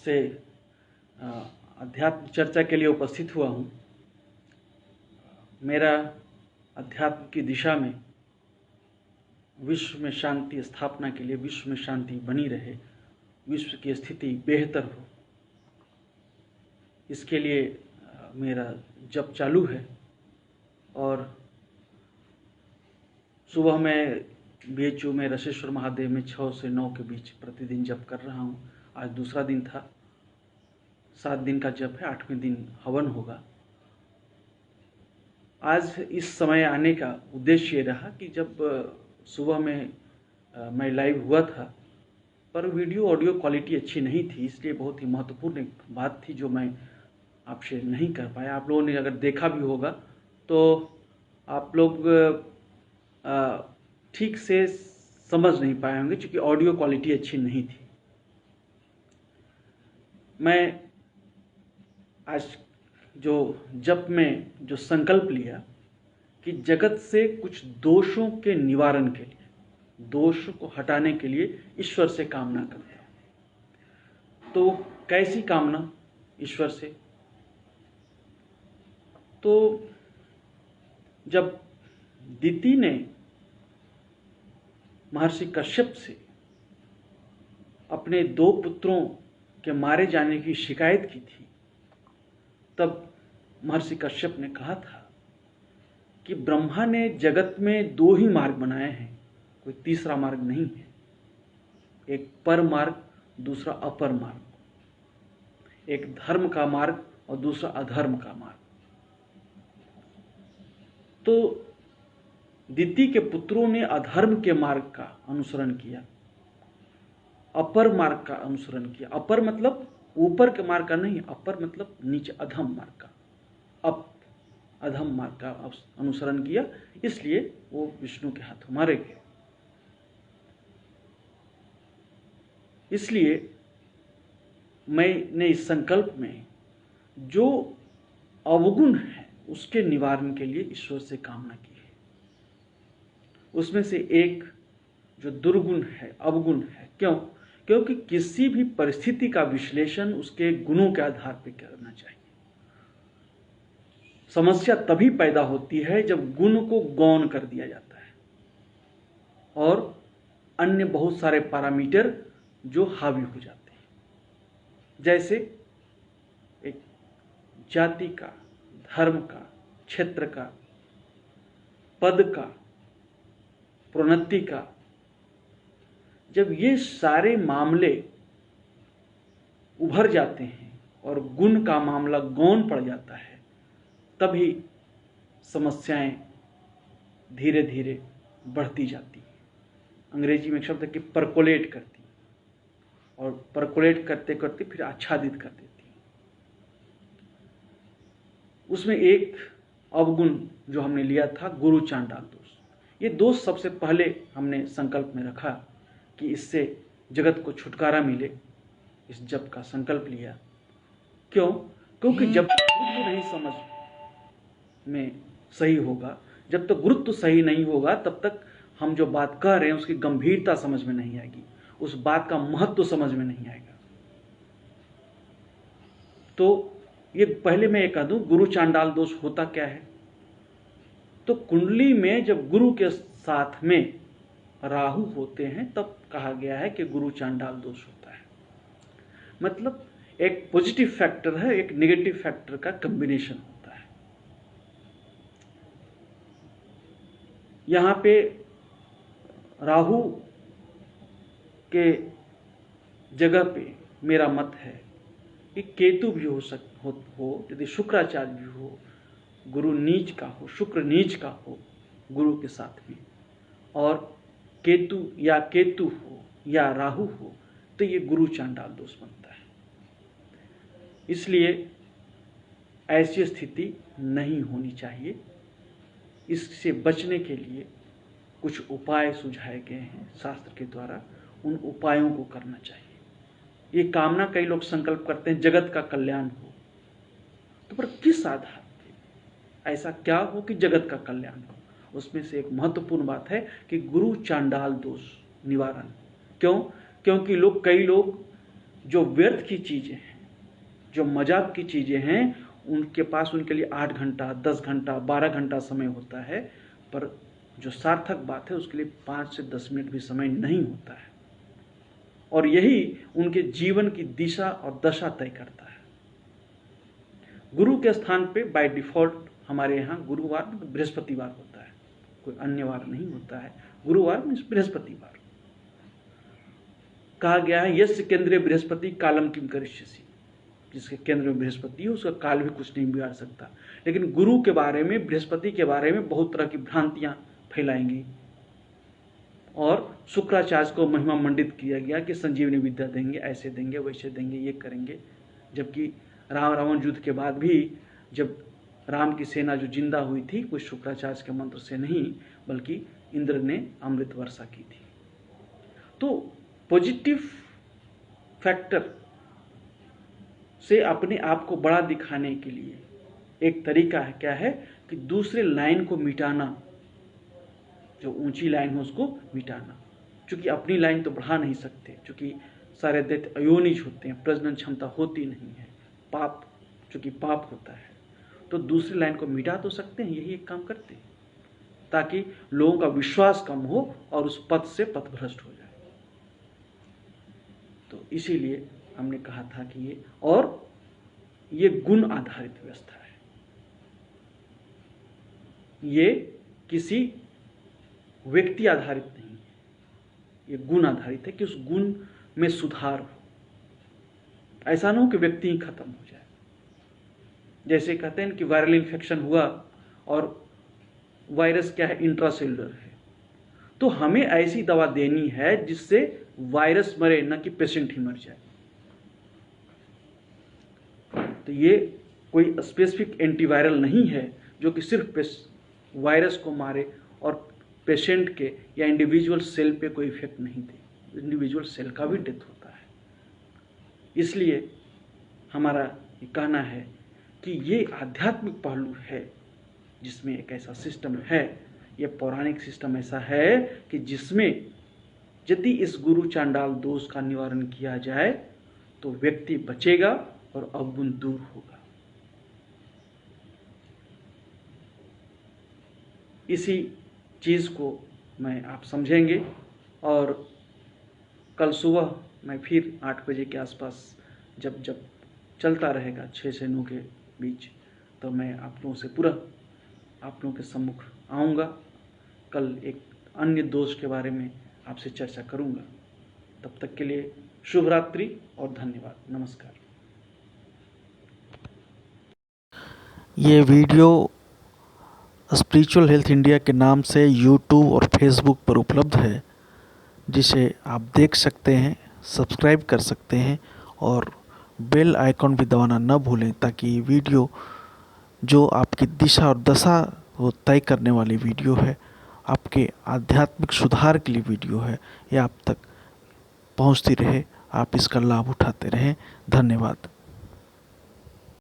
आपसे अध्यात्म चर्चा के लिए उपस्थित हुआ हूँ। मेरा अध्यात्म की दिशा में विश्व में शांति स्थापना के लिए, विश्व में शांति बनी रहे, विश्व की स्थिति बेहतर हो, इसके लिए मेरा जप चालू है। और सुबह में BHU में रसेश्वर महादेव में 6 से 9 के बीच प्रतिदिन जप कर रहा हूँ। आज दूसरा दिन था, 7 दिन का जप है, 8वें दिन हवन होगा। आज इस समय आने का उद्देश्य ये रहा कि जब सुबह में मैं लाइव हुआ था, पर वीडियो ऑडियो क्वालिटी अच्छी नहीं थी, इसलिए बहुत ही महत्वपूर्ण एक बात थी जो मैं आपसे नहीं कर पाया। आप लोगों ने अगर देखा भी होगा तो आप लोग ठीक से समझ नहीं पाए होंगे, क्योंकि ऑडियो क्वालिटी अच्छी नहीं थी। मैं आज जो जप में जो संकल्प लिया कि जगत से कुछ दोषों के निवारण के लिए, दोष को हटाने के लिए ईश्वर से कामना करता हूं। तो कैसी कामना ईश्वर से? तो जब दिति ने महर्षि कश्यप से अपने 2 पुत्रों के मारे जाने की शिकायत की थी, तब महर्षि कश्यप ने कहा था कि ब्रह्मा ने जगत में 2 ही मार्ग बनाए हैं, कोई तीसरा मार्ग नहीं है। एक पर मार्ग, दूसरा अपर मार्ग, एक धर्म का मार्ग और दूसरा अधर्म का मार्ग। तो दिति के पुत्रों ने अधर्म के मार्ग का अनुसरण किया, अपर मार्ग का अनुसरण किया। अपर मतलब ऊपर के मार्ग का नहीं, अपर मतलब नीचे, अधम मार्ग का, अधम मार्ग का अनुसरण किया, इसलिए वो विष्णु के हाथों मारे गए। इसलिए मैंने इस संकल्प में जो अवगुण है उसके निवारण के लिए ईश्वर से कामना की है। उसमें से एक जो दुर्गुण है, अवगुण है। क्यों? क्योंकि किसी भी परिस्थिति का विश्लेषण उसके गुणों के आधार पर करना चाहिए। समस्या तभी पैदा होती है जब गुण को गौण कर दिया जाता है और अन्य बहुत सारे पैरामीटर जो हावी हो जाते हैं, जैसे एक जाति का, धर्म का, क्षेत्र का, पद का, प्रोन्नति का। जब ये सारे मामले उभर जाते हैं और गुण का मामला गौण पड़ जाता है, तभी समस्याएं धीरे धीरे बढ़ती जाती हैं। अंग्रेजी में एक शब्द है कि परकोलेट करती, और परकोलेट करते करते फिर आच्छादित कर देती हैं। उसमें एक अवगुण जो हमने लिया था, गुरु चांडाल दोष। ये दोष सबसे पहले हमने संकल्प में रखा कि इससे जगत को छुटकारा मिले। इस जप का संकल्प लिया। क्यों? क्योंकि जब तक गुरुत्व नहीं समझ में सही होगा, जब तक गुरुत्व सही नहीं होगा, तब तक हम जो बात कह रहे हैं उसकी गंभीरता समझ में नहीं आएगी, उस बात का महत्व समझ में नहीं आएगा। तो ये पहले मैं ये कह दूं, गुरु चांडाल दोष होता क्या है? तो कुंडली में जब गुरु के साथ में राहु होते हैं, तब कहा गया है कि गुरु चांडाल दोष होता है। मतलब एक पॉजिटिव फैक्टर है, एक नेगेटिव फैक्टर का कॉम्बिनेशन होता है। यहां पे राहु के जगह पे मेरा मत है कि केतु भी हो, यदि शुक्राचार्य भी हो, गुरु नीच का हो, शुक्र नीच का हो गुरु के साथ में, और केतु हो या राहु हो, तो ये गुरु चांडाल दोष बनता है। इसलिए ऐसी स्थिति नहीं होनी चाहिए। इससे बचने के लिए कुछ उपाय सुझाए गए हैं शास्त्र के द्वारा, उन उपायों को करना चाहिए। ये कामना कई लोग संकल्प करते हैं जगत का कल्याण हो, तो पर किस आधार पे? ऐसा क्या हो कि जगत का कल्याण हो? उसमें से एक महत्वपूर्ण बात है कि गुरु चांडाल दोष निवारण। क्यों? क्योंकि कई लोग जो व्यर्थ की चीज़ें हैं, जो मजाक की चीज़ें हैं, उनके पास उनके लिए 8 घंटा, 10 घंटा, 12 घंटा समय होता है, पर जो सार्थक बात है उसके लिए 5 से 10 मिनट भी समय नहीं होता है। और यही उनके जीवन की दिशा और दशा तय करता है। गुरु के स्थान पे बाय डिफॉल्ट हमारे यहाँ गुरुवार बृहस्पतिवार होता है, कोई अन्य वार नहीं होता है। गुरुवार मीन्स बृहस्पतिवार। कहा गया है यस्य केंद्रीय बृहस्पति कालम किम करिष्यसि, जिसके केंद्र में बृहस्पति है उसका काल भी कुछ नहीं बिगाड़ सकता। लेकिन गुरु के बारे में, बृहस्पति के बारे में बहुत तरह की भ्रांतियां फैलाएंगी और शुक्राचार्य को महिमा मंडित किया गया कि संजीवनी विद्या देंगे, ऐसे देंगे, वैसे देंगे, ये करेंगे। जबकि राम रावण युद्ध के बाद भी जब राम की सेना जो जिंदा हुई थी वो शुक्राचार्य के मंत्र से नहीं बल्कि इंद्र ने अमृत वर्षा की थी। तो पॉजिटिव फैक्टर से अपने आप को बड़ा दिखाने के लिए एक तरीका है, क्या है कि दूसरे लाइन को मिटाना, जो ऊंची लाइन है उसको मिटाना। क्योंकि अपनी लाइन तो बढ़ा नहीं सकते, क्योंकि सारे दैत्य अयोनिज होते हैं, प्रजनन क्षमता होती नहीं है, पाप चूंकि पाप होता है, तो दूसरी लाइन को मिटा तो सकते हैं, यही एक काम करते हैं ताकि लोगों का विश्वास कम हो और उस पथ से पथभ्रष्ट हो जाए। तो इसीलिए हमने कहा था कि ये गुण आधारित व्यवस्था है, ये किसी व्यक्ति आधारित नहीं है, ये गुण आधारित है कि उस गुण में सुधार हो। ऐसा ना हो कि व्यक्ति ही खत्म हो जाए। जैसे कहते हैं कि वायरल इन्फेक्शन हुआ और वायरस क्या है, इंट्रासेलुलर है, तो हमें ऐसी दवा देनी है जिससे वायरस मरे, न कि पेशेंट ही मर जाए। तो ये कोई स्पेसिफिक एंटीवायरल नहीं है जो कि सिर्फ वायरस को मारे और पेशेंट के या इंडिविजुअल सेल पे कोई इफेक्ट नहीं दे। इंडिविजुअल सेल का भी डेथ होता है। इसलिए हमारा ये कहना है कि ये आध्यात्मिक पहलू है जिसमें एक ऐसा सिस्टम है, ये पौराणिक सिस्टम ऐसा है कि जिसमें यदि इस गुरु चांडाल दोष का निवारण किया जाए तो व्यक्ति बचेगा और अवगुण दूर होगा। इसी चीज को मैं आप समझेंगे और कल सुबह मैं फिर 8 बजे के आसपास जब चलता रहेगा 6 से 9 के बीच, तो मैं आप लोगों से पूरा आप लोगों के सम्मुख आऊँगा। कल एक अन्य दोष के बारे में आपसे चर्चा करूँगा। तब तक के लिए शुभ रात्रि और धन्यवाद। नमस्कार। ये वीडियो स्पिरिचुअल हेल्थ इंडिया के नाम से यूट्यूब और फेसबुक पर उपलब्ध है, जिसे आप देख सकते हैं, सब्सक्राइब कर सकते हैं और बेल आइकॉन भी दबाना न भूलें, ताकि ये वीडियो जो आपकी दिशा और दशा वो तय करने वाली वीडियो है, आपके आध्यात्मिक सुधार के लिए वीडियो है, ये आप तक पहुंचती रहे, आप इसका लाभ उठाते रहें। धन्यवाद।